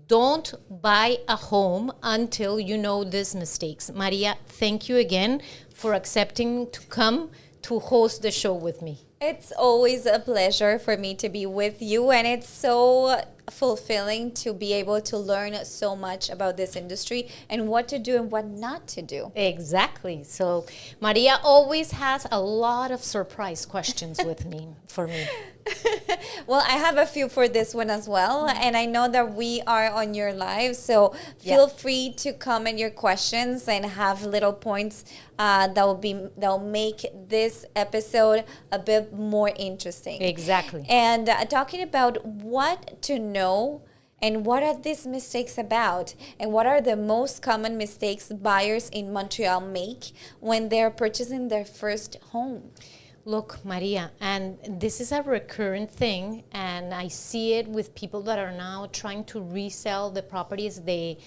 don't buy a home until you know these mistakes. Maria, thank you again for accepting to come to host the show with me. It's always a pleasure for me to be with you, and it's so fulfilling to be able to learn so much about this industry and what to do and what not to do. Exactly. So Maria always has a lot of surprise questions with me for me. Well, I have a few for this one as well, and I know that we are on your live, so feel free to comment your questions and have little points that'll make this episode a bit more interesting. Exactly. And talking about what to know and what are these mistakes about, and what are the most common mistakes buyers in Montreal make when they're purchasing their first home. Look, Maria, and this is a recurrent thing, and I see it with people that are now trying to resell the properties the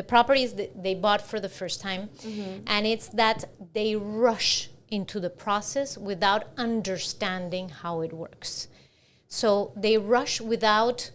properties that they bought for the first time, and it's that they rush into the process without understanding how it works. So they rush without,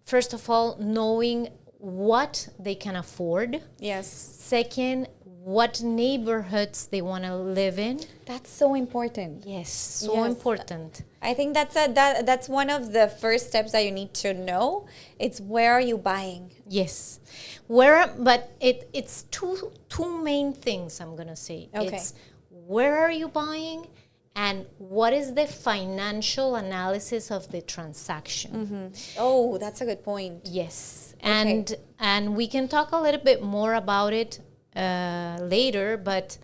first of all, knowing what they can afford. Yes. Second, what neighborhoods they want to live in. That's so important. Yes, so important. I think that's one of the first steps that you need to know. It's where are you buying? Yes. But it's two main things I'm going to say. Okay. It's where are you buying and what is the financial analysis of the transaction. Oh, that's a good point. Yes. Okay. And we can talk a little bit more about it later, but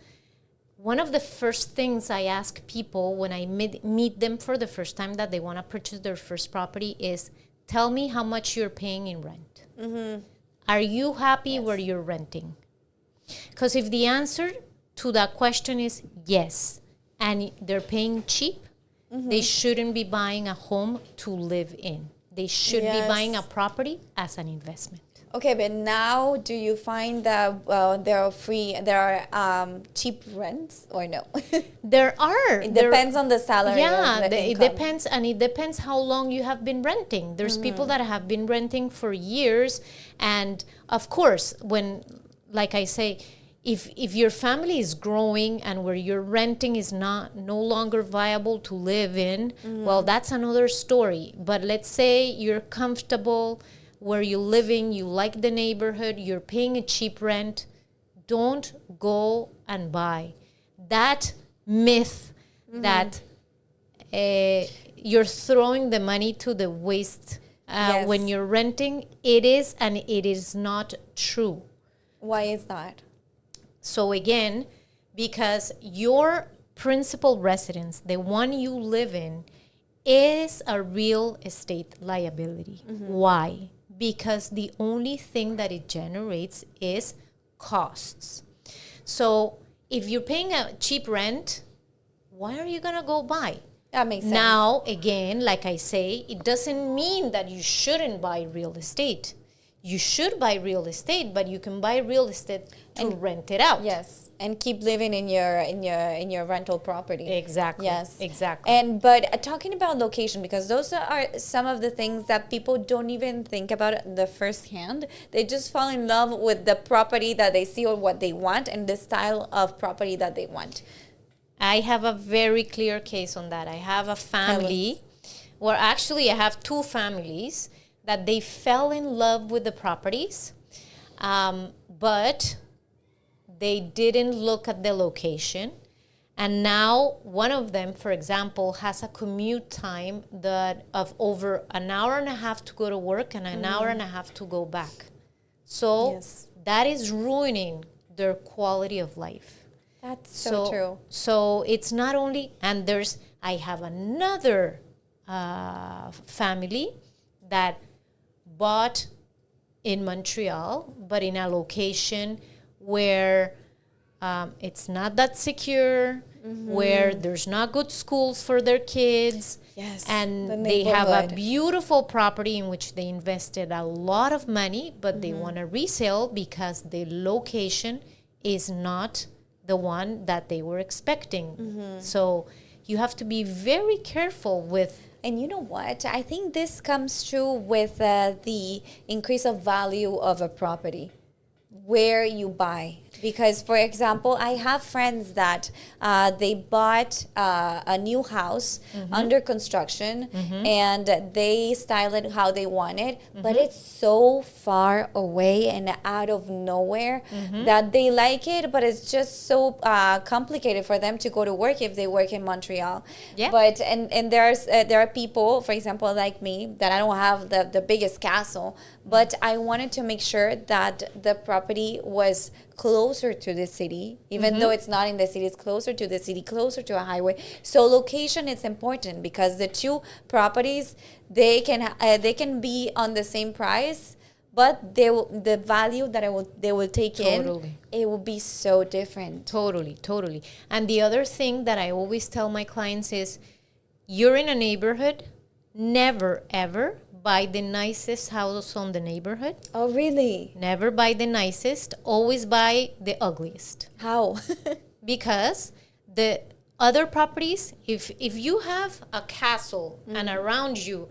one of the first things I ask people when I meet them for the first time that they want to purchase their first property is, tell me how much you're paying in rent. Are you happy where you're renting? Because if the answer to that question is yes, and they're paying cheap, they shouldn't be buying a home to live in. They should be buying a property as an investment. Okay, but now do you find that there are cheap rents or no? There are. It depends on the salary. Yeah, of the it income. depends, and it depends how long you have been renting. There's people that have been renting for years, and of course, when, like I say, if your family is growing and where you're renting is no longer viable to live in, well, that's another story. But let's say you're comfortable where you're living, you like the neighborhood, you're paying a cheap rent, don't go and buy. That myth that you're throwing the money to the waste when you're renting, it is, and it is not true. Why is that? So again, because your principal residence, the one you live in, is a real estate liability. Why? Because the only thing that it generates is costs. So if you're paying a cheap rent, why are you going to go buy? That makes sense. Now, again, like I say, it doesn't mean that you shouldn't buy real estate. You should buy real estate, but you can buy real estate to rent it out. Yes, and keep living in your rental property. Exactly. Yes, exactly. But talking about location, because those are some of the things that people don't even think about the first hand. They just fall in love with the property that they see or what they want and the style of property that they want. I have a very clear case on that. I have a family, or actually I have two families that they fell in love with the properties, but they didn't look at the location. And now one of them, for example, has a commute time of over an hour and a half to go to work and an hour and a half to go back. So that is ruining their quality of life. That's so true. So it's not only, and I have another family that bought in Montreal, but in a location where it's not that secure, where there's not good schools for their kids. Yes, and they have a beautiful property in which they invested a lot of money, but they want to resell because the location is not the one that they were expecting. So you have to be very careful with And you know what? I think this comes true with the increase of value of a property where you buy. Because, for example, I have friends that they bought a new house under construction and they style it how they want it, but it's so far away and out of nowhere that they like it, but it's just so complicated for them to go to work if they work in Montreal. Yeah. But and there are people, for example, like me, that I don't have the biggest castle, but I wanted to make sure that the property was closer to the city, even though it's not in the city, it's closer to the city, closer to a highway. So location is important because the two properties, they can be on the same price, but the value that they will take in, it will be so different. Totally. And the other thing that I always tell my clients is, you're in a neighborhood, never ever buy the nicest house on the neighborhood. Oh, really? Never buy the nicest. Always buy the ugliest. How? Because the other properties, if you have a castle and around you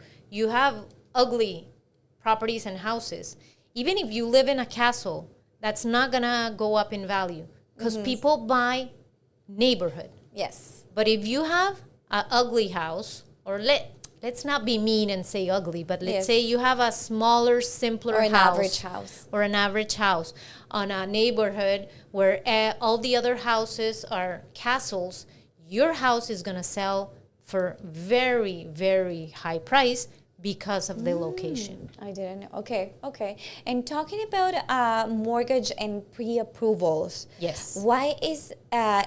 have ugly properties and houses, even if you live in a castle, that's not gonna go up in value because people buy neighborhood. Yes. But if you have an ugly house, or let's not be mean and say ugly, but let's say you have a smaller, simpler house. Or an average house on a neighborhood where all the other houses are castles, your house is going to sell for very, very high price because of the location. I didn't know. Okay. And talking about mortgage and pre-approvals. Yes. Why is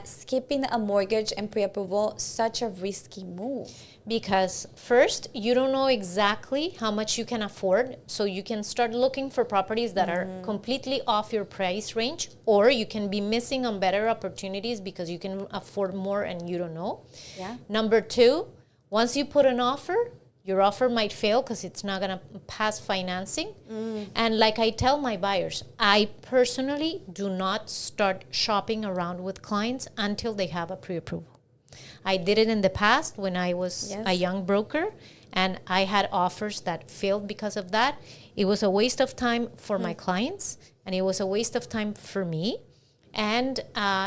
skipping a mortgage and pre-approval such a risky move? Because first, you don't know exactly how much you can afford, so you can start looking for properties that are completely off your price range, or you can be missing on better opportunities because you can afford more and you don't know. Yeah. Number two, once you put an offer, your offer might fail because it's not going to pass financing. And like I tell my buyers, I personally do not start shopping around with clients until they have a pre-approval. I did it in the past when I was a young broker, and I had offers that failed because of that. It was a waste of time for my clients, and it was a waste of time for me. And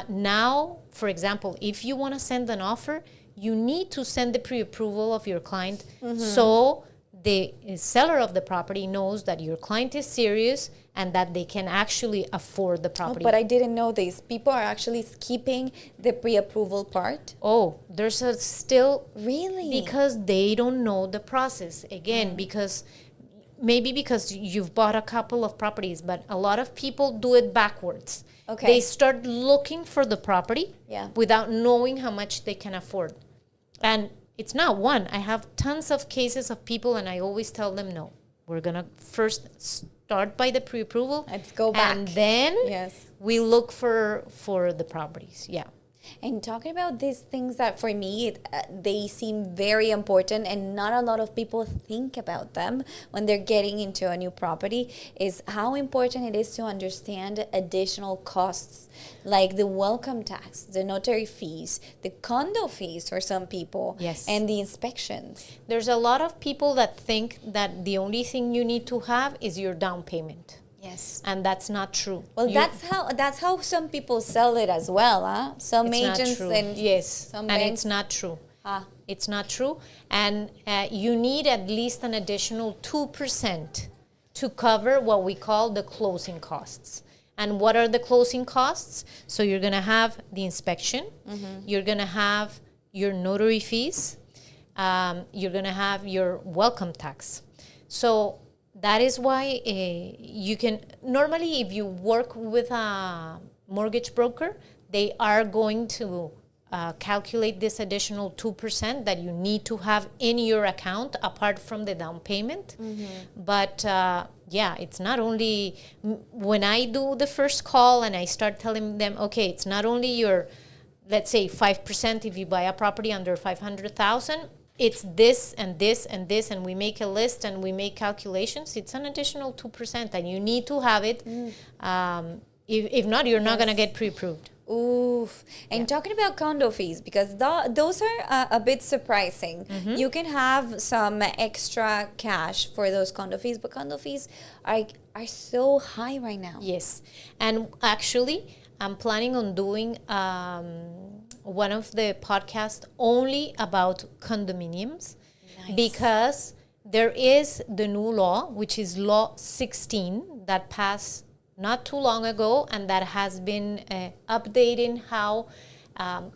now, for example, if you want to send an offer, you need to send the pre-approval of your client so the seller of the property knows that your client is serious and that they can actually afford the property. But I didn't know this. People are actually skipping the pre-approval part. Oh, there's a still... Really? Because they don't know the process. Again, because you've bought a couple of properties, but a lot of people do it backwards. Okay. They start looking for the property without knowing how much they can afford. And it's not one. I have tons of cases of people, and I always tell them, no, we're going to first start by the pre-approval. Let's go back. And then we look for the properties. Yeah. And talking about these things that for me, they seem very important and not a lot of people think about them when they're getting into a new property, is how important it is to understand additional costs like the welcome tax, the notary fees, the condo fees for some people, and the inspections. There's a lot of people that think that the only thing you need to have is your down payment. Yes. And that's not true. Well, that's how some people sell it as well, huh? Some agents and some banks. It's not true. It's not true. And you need at least an additional 2% to cover what we call the closing costs. And what are the closing costs? So you're going to have the inspection. You're going to have your notary fees. You're going to have your welcome tax. So that is why you can, normally if you work with a mortgage broker, they are going to calculate this additional 2% that you need to have in your account apart from the down payment. But it's not only, when I do the first call and I start telling them, okay, it's not only your, let's say 5% if you buy a property under 500,000, it's this and this and this, and we make a list and we make calculations, it's an additional 2%, and you need to have it. If not, you're not going to get pre-approved. Oof. And talking about condo fees, because those are a bit surprising. You can have some extra cash for those condo fees, but condo fees are so high right now. Yes. And actually, I'm planning on doing one of the podcasts only about condominiums. Nice. Because there is the new law, which is Law 16, that passed not too long ago, and that has been updating how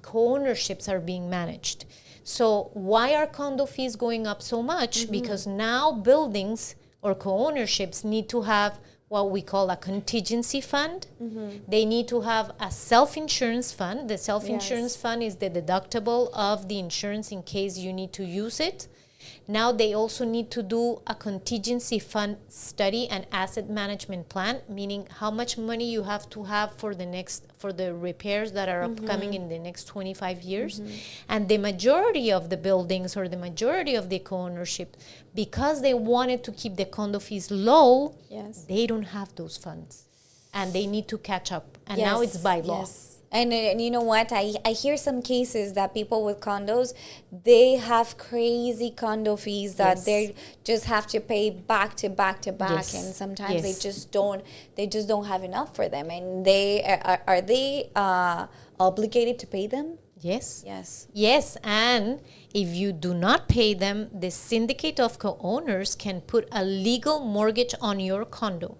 co-ownerships are being managed. So why are condo fees going up so much? Because now buildings or co-ownerships need to have what we call a contingency fund. They need to have a self-insurance fund. The self-insurance fund is the deductible of the insurance in case you need to use it. Now they also need to do a contingency fund study and asset management plan, meaning how much money you have to have for the repairs that are upcoming in the next 25 years. And the majority of the buildings or the majority of the co-ownership, because they wanted to keep the condo fees low, they don't have those funds. And they need to catch up. And now it's by law. And you know what? I hear some cases that people with condos, they have crazy condo fees that they just have to pay back to back to back, and sometimes they just don't have enough for them. And are they obligated to pay them? Yes. Yes. Yes, and if you do not pay them, the syndicate of co-owners can put a legal mortgage on your condo,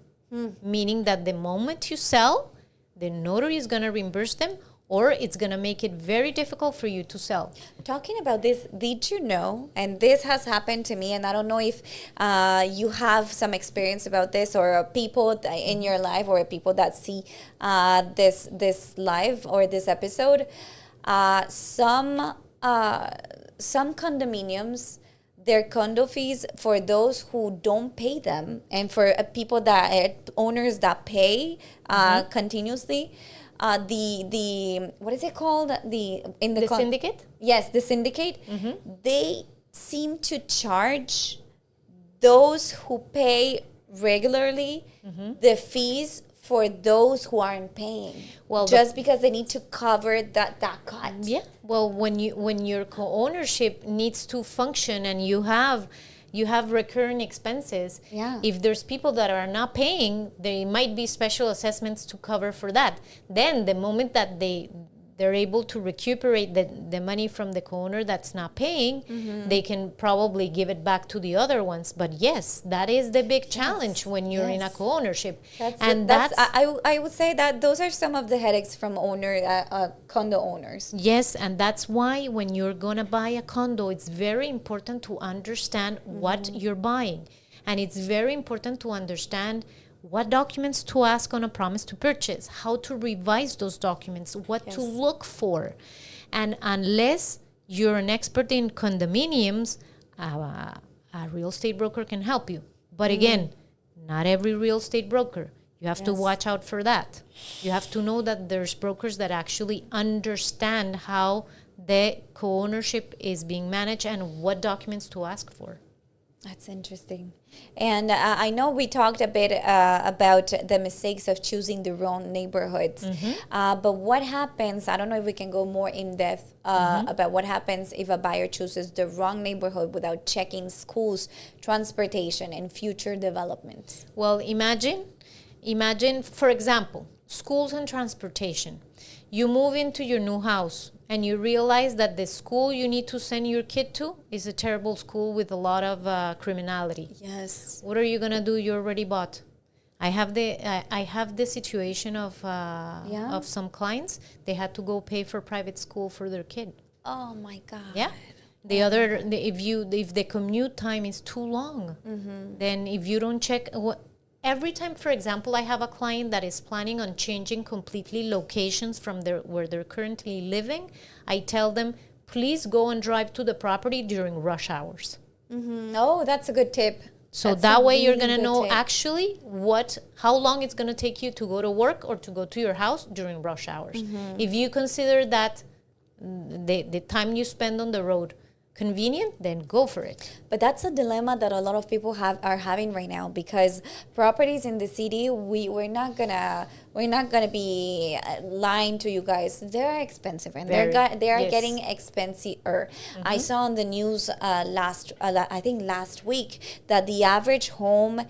meaning that the moment you sell, the notary is going to reimburse them, or it's going to make it very difficult for you to sell. Talking about this, did you know, and this has happened to me, and I don't know if you have some experience about this, or people in your life, or people that see this live or this episode, some condominiums, their condo fees for those who don't pay them, and for people that owners that pay continuously, the what is it called, the syndicate? Yes, the syndicate. They seem to charge those who pay regularly the fees for those who aren't paying. Well, just because they need to cover that cut. Yeah. Well, when your co-ownership needs to function and you have recurring expenses, if there's people that are not paying, there might be special assessments to cover for that. Then the moment that they're able to recuperate the money from the co-owner that's not paying, they can probably give it back to the other ones. But yes, that is the big challenge when you're in a co-ownership. I would say that those are some of the headaches from condo owners. Yes, and that's why when you're going to buy a condo, it's very important to understand what you're buying. And it's very important to understand what documents to ask on a promise to purchase, how to revise those documents, what to look for. And unless you're an expert in condominiums, a real estate broker can help you. But again, not every real estate broker. You have to watch out for that. You have to know that there's brokers that actually understand how the co-ownership is being managed and what documents to ask for. That's interesting. And I know we talked a bit about the mistakes of choosing the wrong neighborhoods. But what happens, I don't know if we can go more in depth about what happens if a buyer chooses the wrong neighborhood without checking schools, transportation, and future development. Well, imagine, for example, schools and transportation. You move into your new house and you realize that the school you need to send your kid to is a terrible school with a lot of criminality. Yes. What are you gonna do? You already bought. I have the situation of some clients. They had to go pay for private school for their kid. Oh my God. Yeah. If the commute time is too long, then if you don't check every time, for example, I have a client that is planning on changing completely locations from where they're currently living. I tell them, please go and drive to the property during rush hours. Oh, that's a good tip. So that way you're going to know actually how long it's going to take you to go to work or to go to your house during rush hours. If you consider that the time you spend on the road convenient, then go for it. But that's a dilemma that a lot of people are having right now, because properties in the city, we're not gonna be lying to you guys. They're expensive, and they are getting expensive. I saw on the news I think last week, that the average home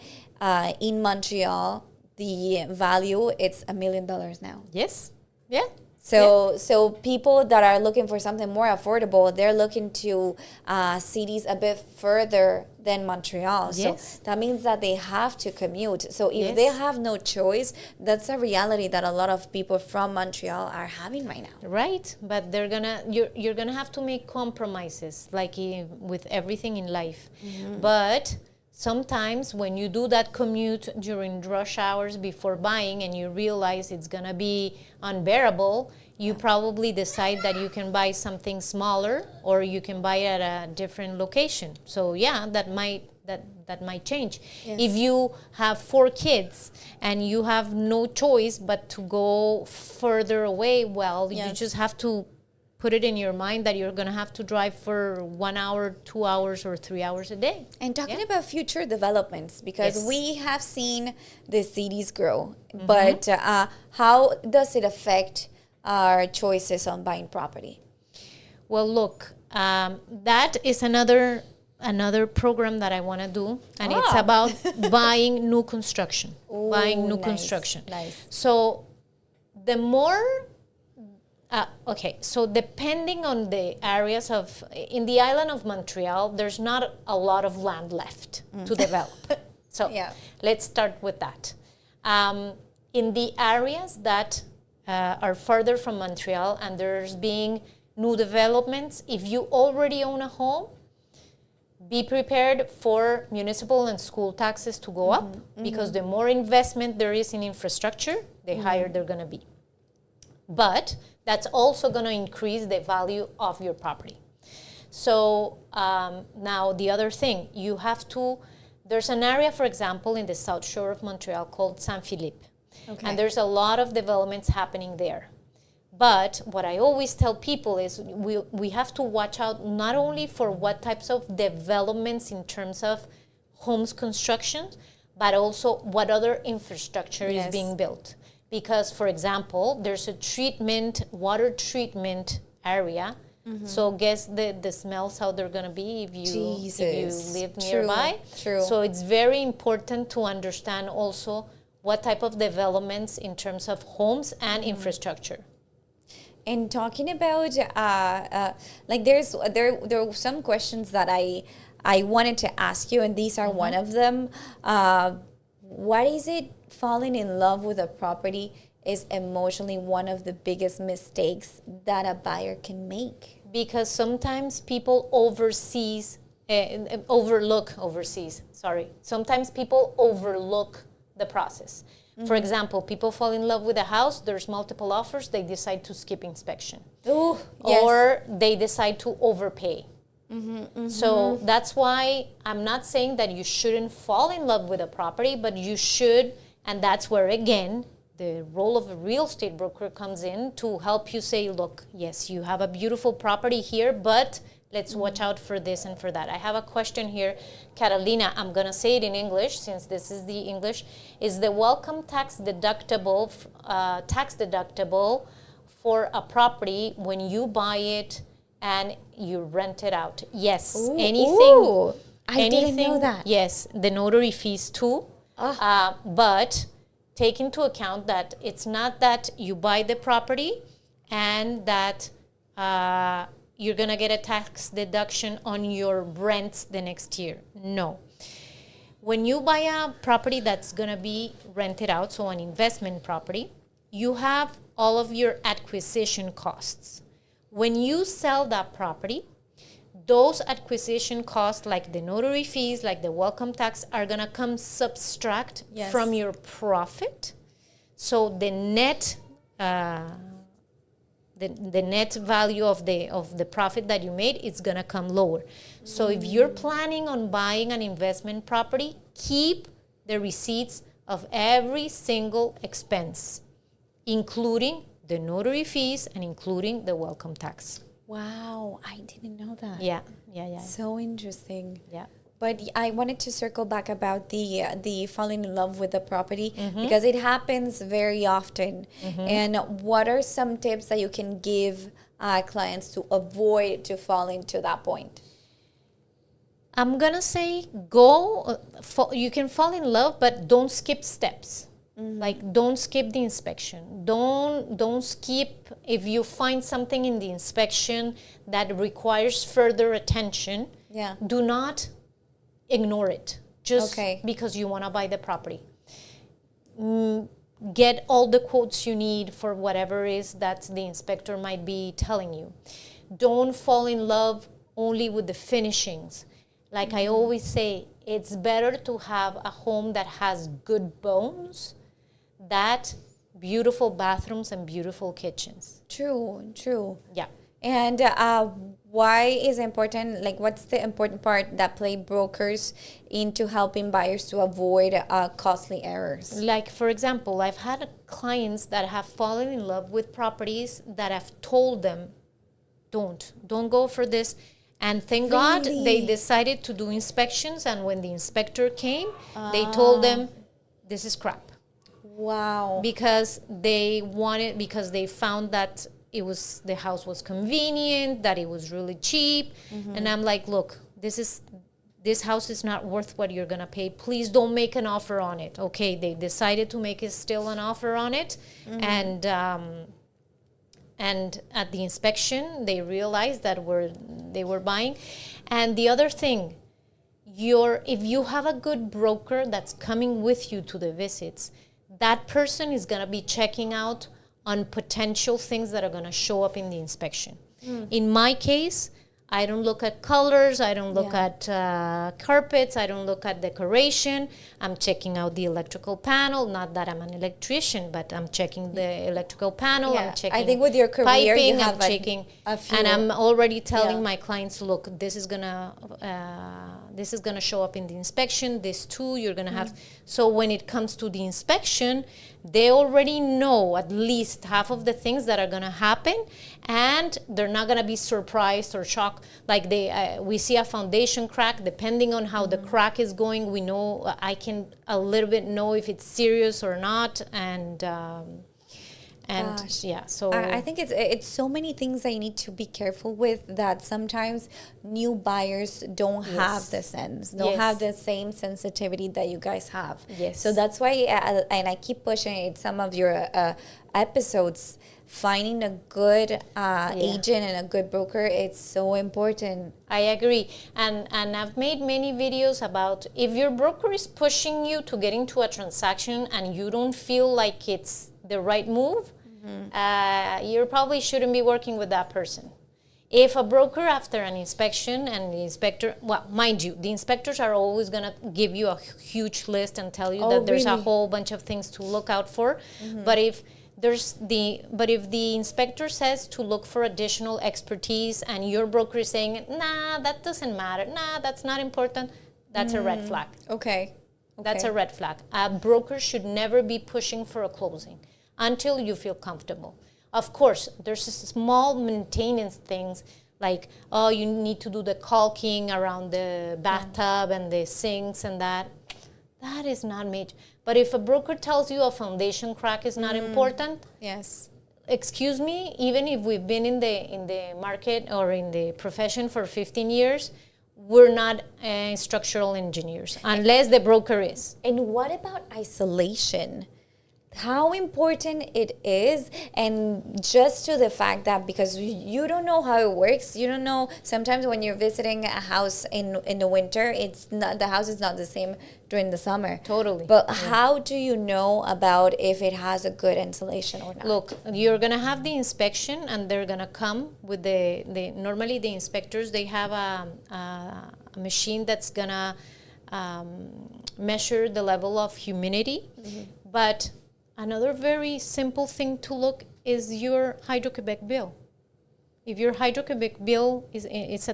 in Montreal, the value, it's $1 million now. Yes. Yeah. So people that are looking for something more affordable, they're looking to cities a bit further than Montreal. Yes. So that means that they have to commute. So if they have no choice, that's a reality that a lot of people from Montreal are having right now. Right, but you're gonna have to make compromises, like with everything in life. But sometimes when you do that commute during rush hours before buying, and you realize it's gonna be unbearable, you probably decide that you can buy something smaller, or you can buy at a different location. So yeah, that might change. Yes. If you have 4 kids and you have no choice but to go further away, well, you just have to put it in your mind that you're going to have to drive for 1 hour, 2 hours, or 3 hours a day. And talking about future developments, because we have seen the cities grow, but how does it affect our choices on buying property? Well, look, that is another program that I want to do, and it's about buying new construction. Construction. Nice. So the more so depending on the areas in the island of Montreal, there's not a lot of land left to develop. So let's start with that. In the areas that are further from Montreal, and there's being new developments, if you already own a home, be prepared for municipal and school taxes to go up, because the more investment there is in infrastructure, the higher they're going to be. But that's also going to increase the value of your property. So now the other thing, there's an area, for example, in the South Shore of Montreal called Saint-Philippe. Okay. And there's a lot of developments happening there. But what I always tell people is we have to watch out not only for what types of developments in terms of homes construction, but also what other infrastructure is being built. Because, for example, there's a water treatment area. So guess the smells, how they're going to be if you live nearby. True. So it's very important to understand also what type of developments in terms of homes and infrastructure. And talking about like there are some questions that I wanted to ask you, and these are one of them. What is it? Falling in love with a property is emotionally one of the biggest mistakes that a buyer can make. Because sometimes people Sometimes people overlook the process. For example, people fall in love with a house, there's multiple offers, they decide to skip inspection. Ooh, yes. Or they decide to overpay. So that's why I'm not saying that you shouldn't fall in love with a property, but you should, and that's where, again, the role of a real estate broker comes in to help you say, look, yes, you have a beautiful property here, but let's watch out for this and for that. I have a question here, Carolina. I'm going to say it in English since this is the English. Is the welcome tax deductible for a property when you buy it and you rent it out? Yes. Ooh, anything. I didn't know that. Yes. The notary fees too. But take into account that it's not that you buy the property and that you're going to get a tax deduction on your rents the next year. No. When you buy a property that's going to be rented out, so an investment property, you have all of your acquisition costs. When you sell that property, those acquisition costs, like the notary fees, like the welcome tax, are going to come subtract from your profit. So the net the net value of the profit that you made is going to come lower. So if you're planning on buying an investment property, keep the receipts of every single expense, including the notary fees and including the welcome tax. Wow, I didn't know that. Yeah, yeah, yeah. So interesting. Yeah. But I wanted to circle back about the falling in love with the property because it happens very often. And what are some tips that you can give clients to avoid to fall into that point? I'm gonna say go. You can fall in love, but don't skip steps. Like don't skip the inspection. Don't skip if you find something in the inspection that requires further attention. Yeah. Do not ignore it just Okay. because you want to buy the property. Get all the quotes you need for whatever is that the inspector might be telling you. Don't fall in love only with the finishings. Like I always say, it's better to have a home that has good bones than beautiful bathrooms and beautiful kitchens. True, true. Yeah. And why is important, like what's the important part that play brokers into helping buyers to avoid costly errors? Like, for example, I've had clients that have fallen in love with properties that have told them, don't go for this. And thank God they decided to do inspections. And when the inspector came, they told them, this is crap. Wow. Because they found that the house was convenient, that it was really cheap. And I'm like, look, this house is not worth what you're gonna pay. Please don't make an offer on it. Okay, they decided to make still an offer on it, and at the inspection they realized that they were buying. And the other thing, if you have a good broker that's coming with you to the visits, that person is gonna be checking out on potential things that are going to show up in the inspection. In my case, I don't look at colors, I don't look at carpets, I don't look at decoration. I'm checking out the electrical panel. Not that I'm an electrician, but I'm checking the electrical panel. I'm checking I think with your career, piping, you have I'm checking, a few. and I'm already telling my clients, look, this is gonna show up in the inspection. This too, you're gonna have. So when it comes to the inspection, they already know at least half of the things that are gonna happen, and they're not gonna be surprised or shocked. Like we see a foundation crack. Depending on how the crack is going, we know I can a little bit know if it's serious or not, and yeah. So I think it's so many things that you need to be careful with, that sometimes new buyers don't have the sense, don't have the same sensitivity that you guys have. Yes. So that's why, and I keep pushing it, some of your episodes, finding a good agent and a good broker, it's so important. I agree. And I've made many videos about if your broker is pushing you to get into a transaction and you don't feel like it's the right move, you probably shouldn't be working with that person. If a broker, after an inspection, and the inspector, well, mind you, the inspectors are always going to give you a huge list and tell you that there's a whole bunch of things to look out for. But if the inspector says to look for additional expertise and your broker is saying, nah, that doesn't matter, nah, that's not important, that's a red flag. Okay. That's a red flag. A broker should never be pushing for a closing until you feel comfortable. Of course, there's small maintenance things like, oh, you need to do the caulking around the bathtub and the sinks and that. That is not major. But if a broker tells you a foundation crack is not important, excuse me, even if we've been in the market or in the profession for 15 years, we're not structural engineers unless the broker is. And what about isolation? How important it is, and just to the fact that because you don't know how it works, you don't know. Sometimes when you're visiting a house in the winter, the house is not the same during the summer. Totally. But how do you know about if it has a good insulation or not? Look, you're gonna have the inspection, and they're gonna come with normally the inspectors, they have a machine that's gonna measure the level of humidity, but another very simple thing to look is your hydrocubic bill. If your hydrocubic bill it's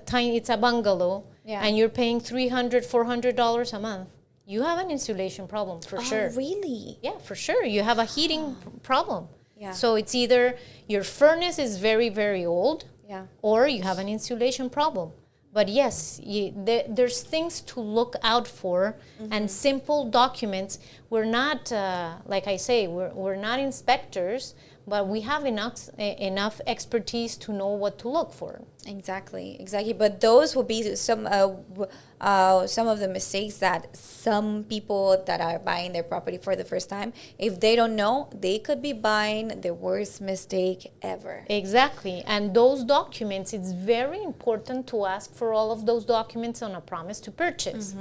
a bungalow, and you're paying $300, $400 a month, you have an insulation problem for sure. Oh, really? Yeah, for sure. You have a heating problem. Yeah. So it's either your furnace is very, very old, Yeah. or you have an insulation problem. But yes, there's things to look out for, and simple documents. We're not, like I say, we're not inspectors, but we have enough expertise to know what to look for. Exactly. But those will be some of the mistakes that some people that are buying their property for the first time, if they don't know, they could be buying the worst mistake ever. Exactly. And those documents, it's very important to ask for all of those documents on a promise to purchase.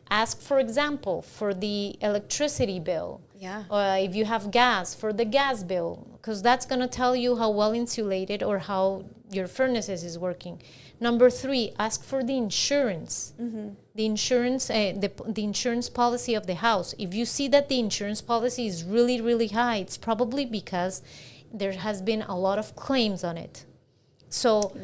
Ask, for example, for the electricity bill. Yeah. If you have gas, for the gas bill, because that's going to tell you how well insulated or how your furnaces is working. Number 3, ask for the insurance. The insurance, the insurance policy of the house. If you see that the insurance policy is really, really high, it's probably because there has been a lot of claims on it. So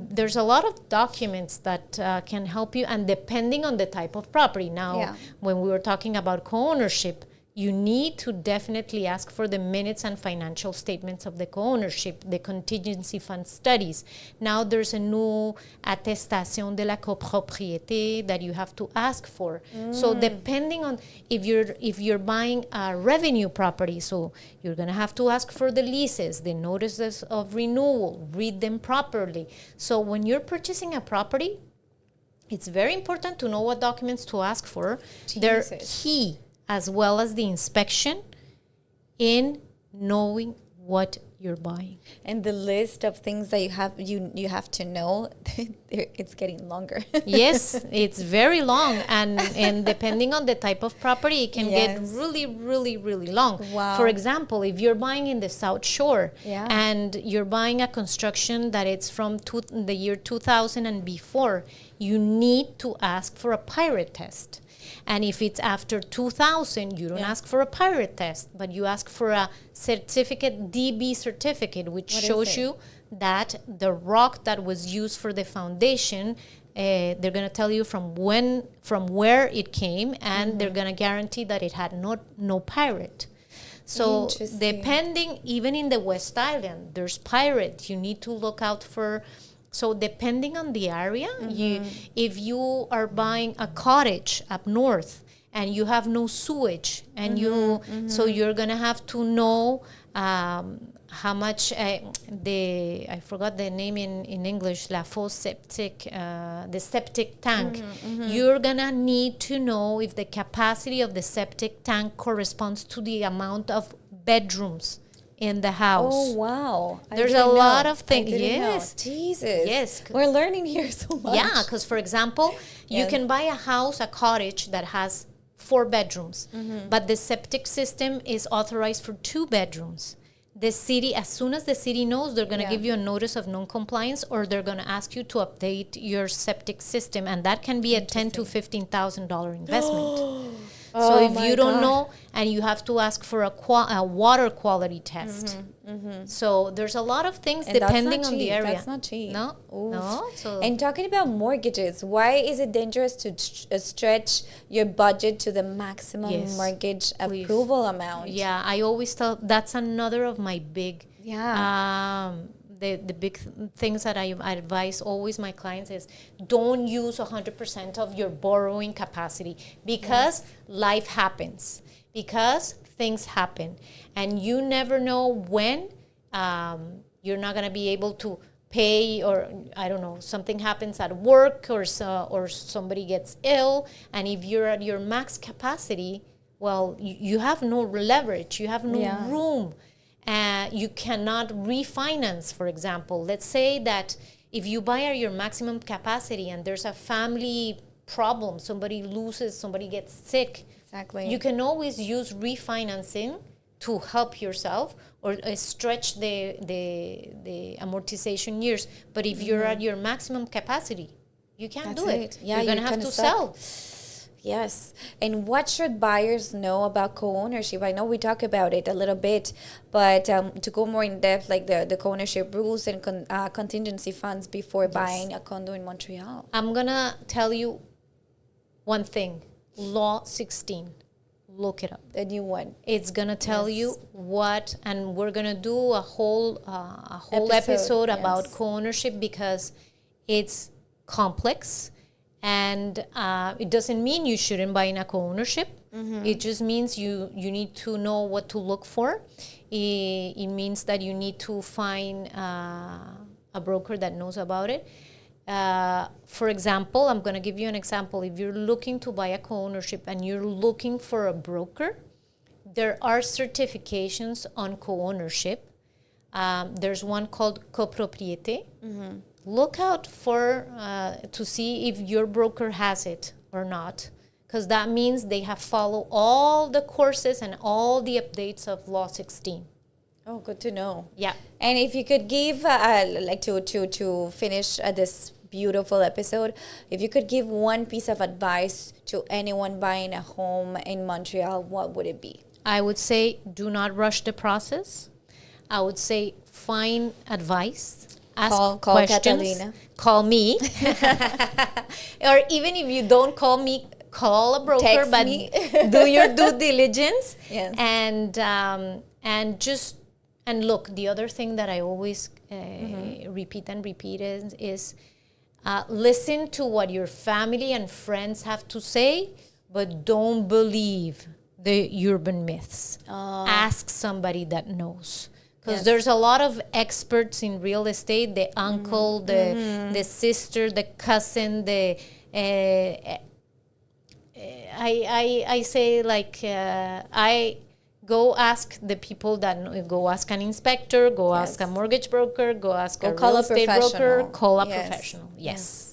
there's a lot of documents that can help you, and depending on the type of property. Now, when we were talking about co-ownership, you need to definitely ask for the minutes and financial statements of the co-ownership, the contingency fund studies. Now there's a new attestation de la copropriété that you have to ask for. So depending on if you're buying a revenue property, so you're going to have to ask for the leases, the notices of renewal, read them properly. So when you're purchasing a property, it's very important to know what documents to ask for. They're key, as well as the inspection, in knowing what you're buying. And the list of things that you have to know, it's getting longer. Yes, it's very long, and depending on the type of property, it can get really, really, really long. Wow. For example, if you're buying in the South Shore and you're buying a construction that it's from the year 2000 and before, you need to ask for a Pyrite test. And if it's after 2000, you don't ask for a Pyrite test, but you ask for a certificate, DB certificate, which shows you that the rock that was used for the foundation, they're going to tell you from where it came, and they're going to guarantee that it had no Pyrite. So depending, even in the West Island, there's Pyrite. You need to look out for. So depending on the area, if you are buying a cottage up north and you have no sewage, and so you're gonna have to know how much I forgot the name in English, la fosse septic, the septic tank. You're gonna need to know if the capacity of the septic tank corresponds to the amount of bedrooms in the house. Oh, wow. There's a lot of things. Yes. Jesus. Yes. We're learning here so much. Yeah, because for example, you can buy a cottage that has 4 bedrooms, but the septic system is authorized for 2 bedrooms. The city, as soon as the city knows, they're going to give you a notice of non-compliance, or they're going to ask you to update your septic system, and that can be a $10,000 to $15,000 investment. So if you don't know, and you have to ask for a water quality test. So there's a lot of things, and depending on the area. That's not cheap. No. So and talking about mortgages, why is it dangerous to stretch your budget to the maximum mortgage approval amount? Yeah, I always tell, that's another of my big the big things that I advise always my clients is don't use 100% of your borrowing capacity, because life happens, because things happen, and you never know when you're not going to be able to pay, or I don't know, something happens at work, or somebody gets ill, and if you're at your max capacity, well, you have no leverage, you have no room. You cannot refinance, for example. Let's say that if you buy at your maximum capacity and there's a family problem, somebody loses, somebody gets sick. Exactly. You can always use refinancing to help yourself, or stretch the amortization years. But if you're at your maximum capacity, you can't do it. Yeah, you're going to have to sell. Yes. And what should buyers know about co-ownership? I know we talk about it a little bit, but to go more in depth, like the co-ownership rules and contingency funds before buying a condo in Montreal. I'm going to tell you one thing. Law 16. look it up. The new one. It's gonna tell you what, and we're gonna do a whole episode about co-ownership, because it's complex, and it doesn't mean you shouldn't buy in a co-ownership. It just means you need to know what to look for. It means that you need to find a broker that knows about it. For example, I'm going to give you an example. If you're looking to buy a co-ownership and you're looking for a broker, there are certifications on co-ownership. There's one called copropriété. Look out for to see if your broker has it or not, because that means they have followed all the courses and all the updates of Law 16. Oh, good to know. Yeah. And if you could give, like to finish this beautiful episode, if you could give one piece of advice to anyone buying a home in Montreal, what would it be? I would say do not rush the process. I would say find advice. Ask questions. Catalina. Call me. Or even if you don't call me, call a broker. Text but me. do your due diligence. Yes. And look, the other thing that I always repeat is listen to what your family and friends have to say, but don't believe the urban myths. Ask somebody that knows. Because there's a lot of experts in real estate, the uncle, the sister, the cousin, I say, like, I go ask the people that go ask an inspector, go ask a mortgage broker, go ask a real estate broker, call a professional. Yes.